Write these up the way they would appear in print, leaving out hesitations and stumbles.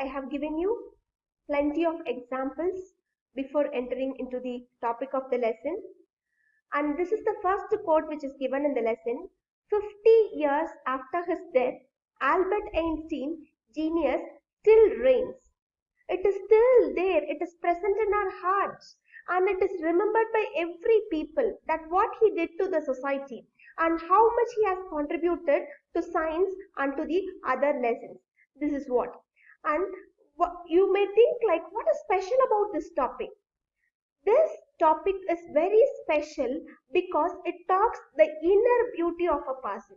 I have given you plenty of examples before entering into the topic of the lesson. And this is the first quote which is given in the lesson. 50 years after his death, Albert Einstein's genius still reigns. It is still there, it is present in our hearts, and it is remembered by every people that what he did to the society and how much he has contributed to science and to the other lessons. This is what. And you may think like, what is special about this topic? This topic is very special because it talks the inner beauty of a person.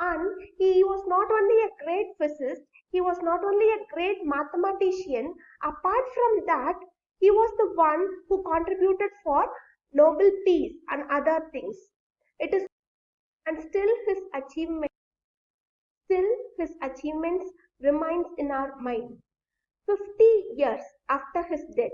And he was not only a great physicist, he was not only a great mathematician. Apart from that, he was the one who contributed for Nobel Peace and other things. It is, and still his achievements remains in our mind. 50 years after his death,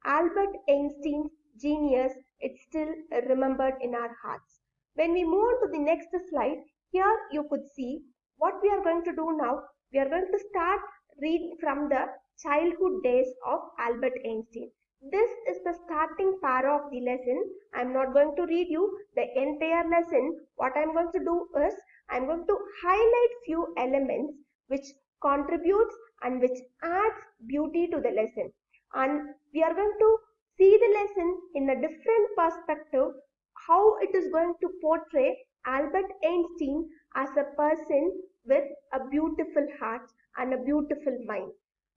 Albert Einstein's genius is still remembered in our hearts. When we move on to the next slide, here you could see what we are going to do now. We are going to start reading from the childhood days of Albert Einstein. This is the starting para of the lesson. I am not going to read you the entire lesson. What I am going to do is I am going to highlight few elements which contributes and which adds beauty to the lesson. And we are going to see the lesson in a different perspective, how it is going to portray Albert Einstein as a person with a beautiful heart and a beautiful mind.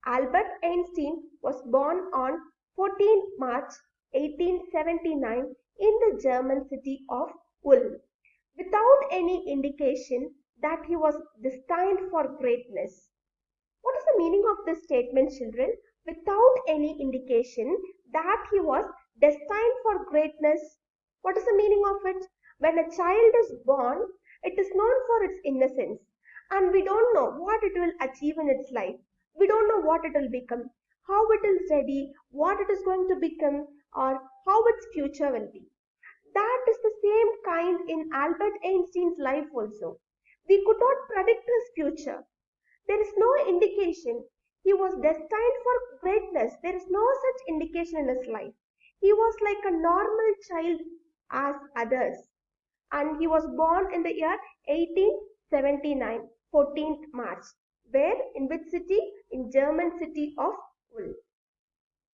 Albert Einstein was born on 14 March 1879 in the German city of Ulm, without any indication that he was destined for greatness. What is the meaning of this statement, children? Without any indication that he was destined for greatness. What is the meaning of it? When a child is born, it is known for its innocence, and we don't know what it will achieve in its life. We don't know what it will become, how it will study, what it is going to become, or how its future will be. That is the same kind in Albert Einstein's life also. We could not predict his future. There is no indication he was destined for greatness. There is no such indication in his life. He was like a normal child as others. And he was born in the year 1879, 14th March. Where? In which city? In German city of Ulm.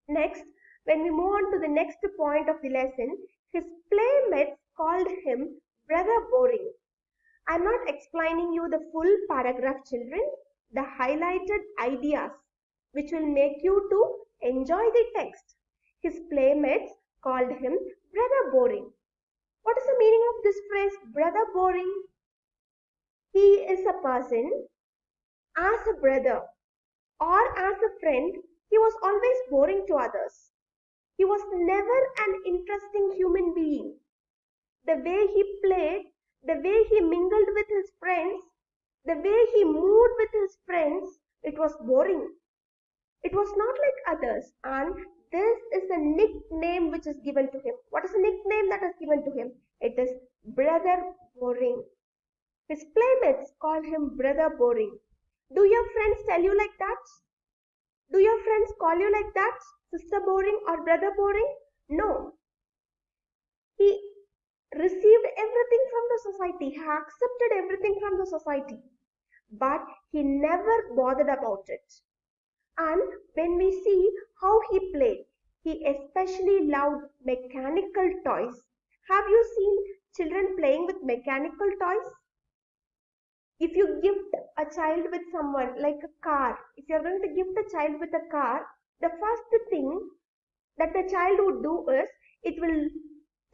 Next, when we move on to the next point of the lesson, his playmates called him Brother Boring. I am not explaining you the full paragraph, children. The highlighted ideas which will make you to enjoy the text. His playmates called him Brother Boring. What is the meaning of this phrase, Brother Boring? He is a person, as a brother or as a friend, he was always boring to others. He was never an interesting human being. The way he played, the way he mingled with his friends, the way he moved with his friends, it was boring. It was not like others, and this is a nickname which is given to him. What is the nickname that is given to him? It is Brother Boring. His playmates call him Brother Boring. Do your friends tell you like that? Do your friends call you like that? Sister Boring or Brother Boring? No. He received everything from the society. He accepted everything from the society. But he never bothered about it. And when we see how he played, he especially loved mechanical toys. Have you seen children playing with mechanical toys? If you gift a child with someone like a car, if you are going to gift a child with a car, the first thing that the child would do is it will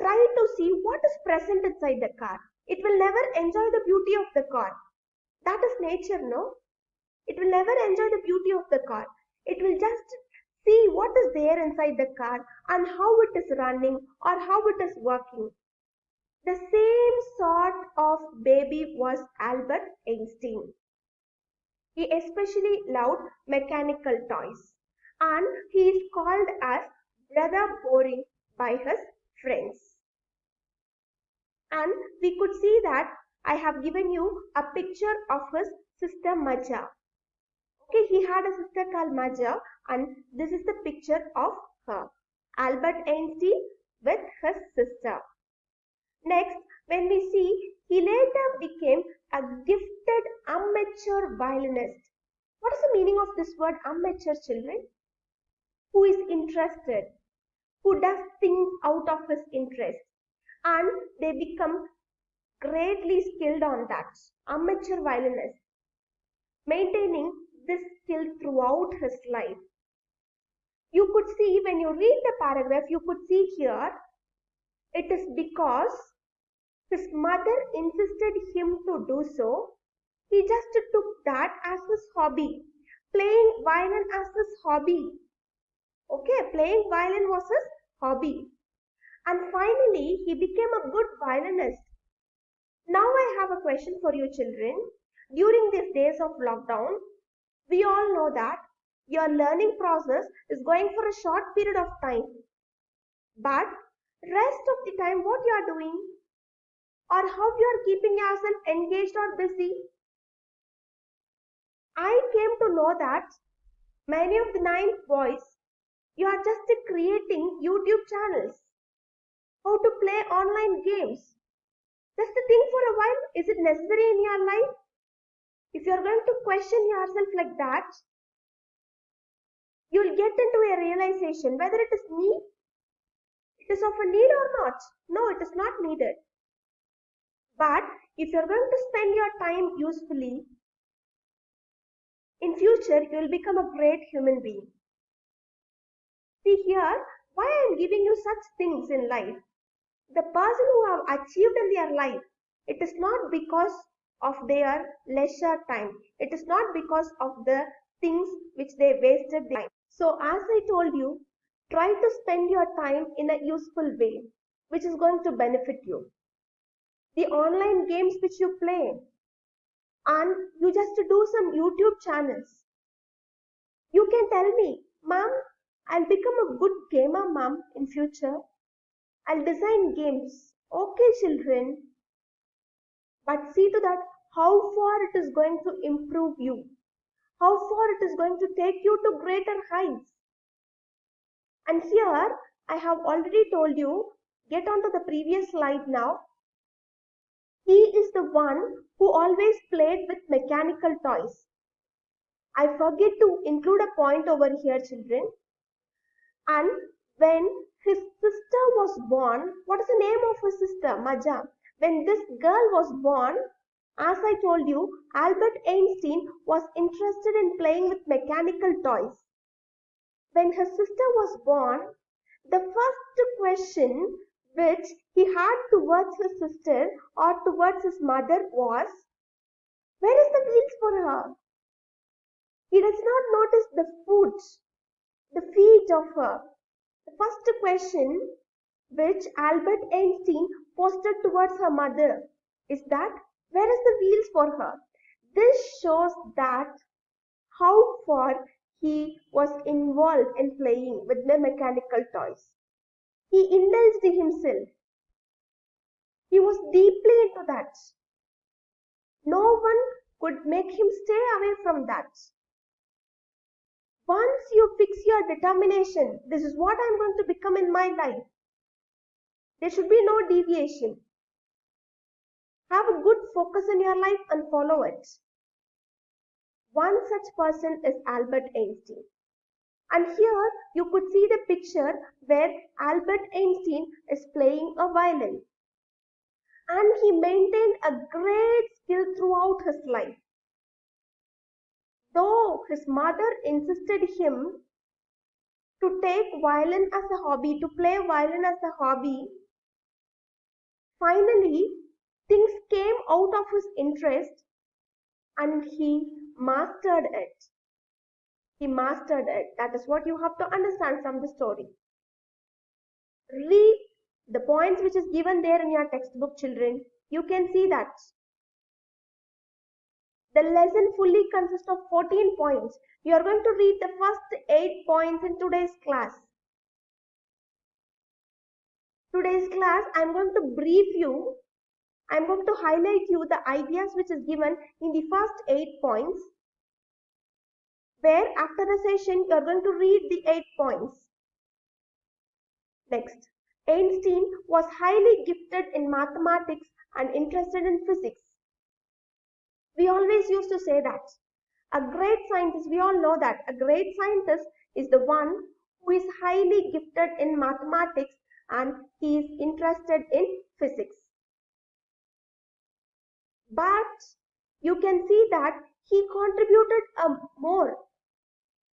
try to see what is present inside the car. It will never enjoy the beauty of the car. That is nature, no? It will never enjoy the beauty of the car. It will just see what is there inside the car and how it is running or how it is working. The same sort of baby was Albert Einstein. He especially loved mechanical toys, and he is called as Brother Boring by his friends. And we could see that I have given you a picture of his sister Maja. Okay, he had a sister called Maja, and this is the picture of her. Albert Einstein with his sister. Next, when we see, he later became a gifted amateur violinist. What is the meaning of this word amateur, children? Who is interested, who does things out of his interest, and they become greatly skilled on that. Amateur violinist, maintaining this skill throughout his life. You could see when you read the paragraph, you could see here, it is because his mother insisted him to do so. He just took that as his hobby. Playing violin as his hobby. Okay, playing violin was his hobby. And finally, he became a good violinist. Now I have a question for you children. During these days of lockdown, we all know that your learning process is going for a short period of time. But rest of the time, what you are doing? Or how you are keeping yourself engaged or busy? I came to know that many of the 9th boys, you are just creating YouTube channels. How to play online games. Just think for a while, is it necessary in your life? If you are going to question yourself like that, you will get into a realization whether it is need, it is of a need or not. No, it is not needed. But if you are going to spend your time usefully, in future you will become a great human being. See here, why I am giving you such things in life. The person who have achieved in their life, it is not because of their leisure time. It is not because of the things which they wasted their time. So as I told you, try to spend your time in a useful way, which is going to benefit you. The online games which you play, and you just do some YouTube channels. You can tell me, Mom, I'll become a good gamer, Mom, in future. I'll design games. Okay, children. But see to that how far it is going to improve you. How far it is going to take you to greater heights. And here, I have already told you, get on to the previous slide now. He is the one who always played with mechanical toys. I forget to include a point over here, children. And when his sister was born, what is the name of his sister? Maja. When this girl was born, as I told you, Albert Einstein was interested in playing with mechanical toys. When his sister was born, the first question which he had towards his sister or towards his mother was, where is the wheels for her? He does not notice the feet of her. The first question which Albert Einstein posted towards her mother is that, where is the wheels for her? This shows that how far he was involved in playing with the mechanical toys. He indulged himself. He was deeply into that. No one could make him stay away from that. Once you fix your determination, this is what I'm going to become in my life, there should be no deviation. Have a good focus in your life and follow it. One such person is Albert Einstein. And here you could see the picture where Albert Einstein is playing a violin. And he maintained a great skill throughout his life. Though his mother insisted him to take violin as a hobby, to play violin as a hobby, finally things came out of his interest and he mastered it. He mastered it. That is what you have to understand from the story. Read the points which is given there in your textbook, children. You can see that. The lesson fully consists of 14 points. You are going to read the first 8 points in today's class. Today's class, I am going to brief you. I am going to highlight you the ideas which is given in the first 8 points. where after the session you are going to read the 8 points. Next, Einstein was highly gifted in mathematics and interested in physics. We always used to say that. A great scientist, we all know that a great scientist is the one who is highly gifted in mathematics and he is interested in physics. But you can see that he contributed more.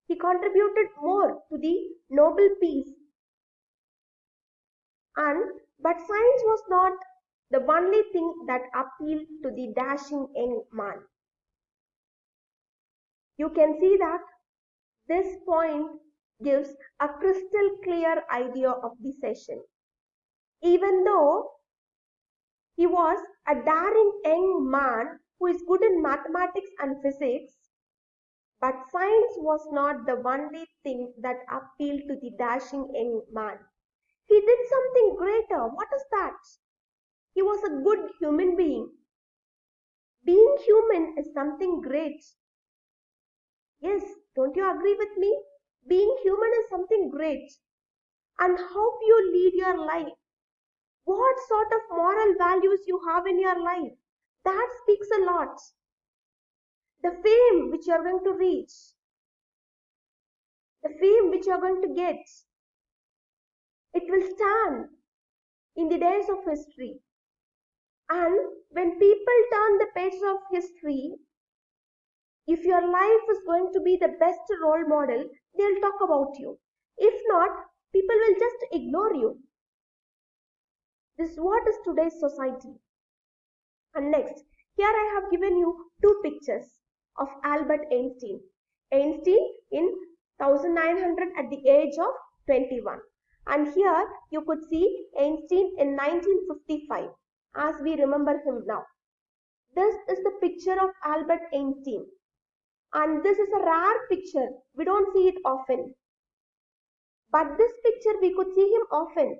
He contributed more to the Nobel Peace. But science was not the only thing that appealed to the dashing young man. You can see that this point gives a crystal clear idea of the session. Even though he was a daring young man who is good in mathematics and physics, but science was not the only thing that appealed to the dashing young man. He did something greater. What is that? He was a good human being. Being human is something great. Yes, don't you agree with me? Being human is something great. And how you lead your life, what sort of moral values you have in your life, that speaks a lot. The fame which you are going to reach, the fame which you are going to get, it will stand in the days of history. And when people turn the pages of history, if your life is going to be the best role model, they'll talk about you. If not, people will just ignore you. This is what is today's society. And next, here I have given you two pictures of Albert Einstein. Einstein in 1900 at the age of 21. And here you could see Einstein in 1955 as we remember him now. This is the picture of Albert Einstein. And this is a rare picture. We don't see it often. But this picture we could see him often.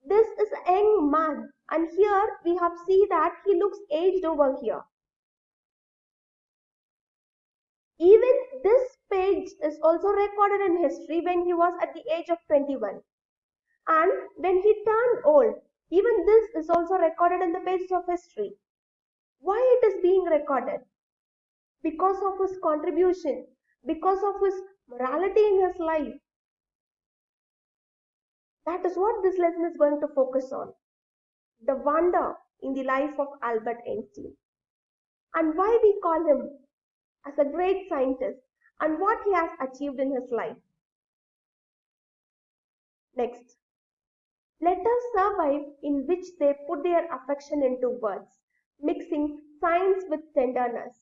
This is a young man, and here we have seen that he looks aged over here. Even this page is also recorded in history when he was at the age of 21. And when he turned old, even this is also recorded in the pages of history. Why it is being recorded? Because of his contribution, because of his morality in his life. That is what this lesson is going to focus on. The wonder in the life of Albert Einstein. And why we call him as a great scientist and what he has achieved in his life. Next, let us survive in which they put their affection into words, mixing science with tenderness.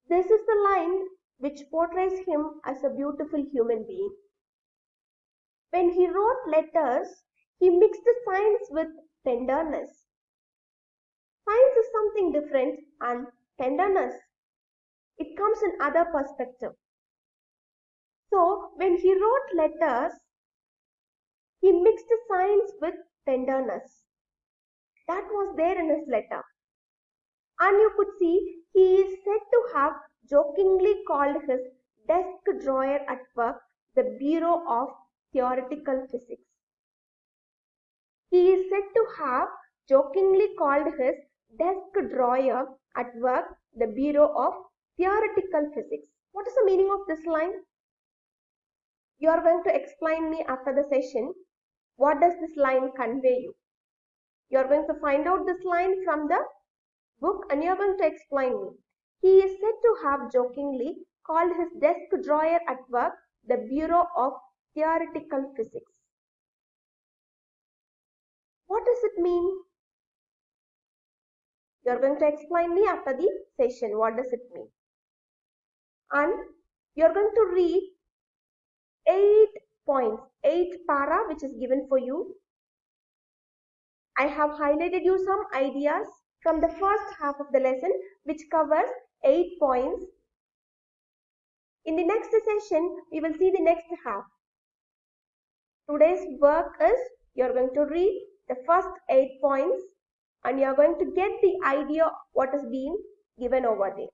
This is the line which portrays him as a beautiful human being. When he wrote letters, he mixed science with tenderness. Science is something different, and tenderness, it comes in other perspective. So when he wrote letters, he mixed science with tenderness. That was there in his letter. And you could see he is said to have jokingly called his desk drawer at work the Bureau of Theoretical Physics. He is said to have jokingly called his desk drawer at work the Bureau of Theoretical Physics. What is the meaning of this line? You are going to explain me after the session. What does this line convey you? You are going to find out this line from the book and you are going to explain me. He is said to have jokingly called his desk drawer at work the Bureau of Theoretical Physics. What does it mean? You are going to explain me after the session. What does it mean? And you are going to read 8 points, 8 para which is given for you. I have highlighted you some ideas from the first half of the lesson which covers 8 points. In the next session, we will see the next half. Today's work is you are going to read the first 8 points and you are going to get the idea of what is being given over there.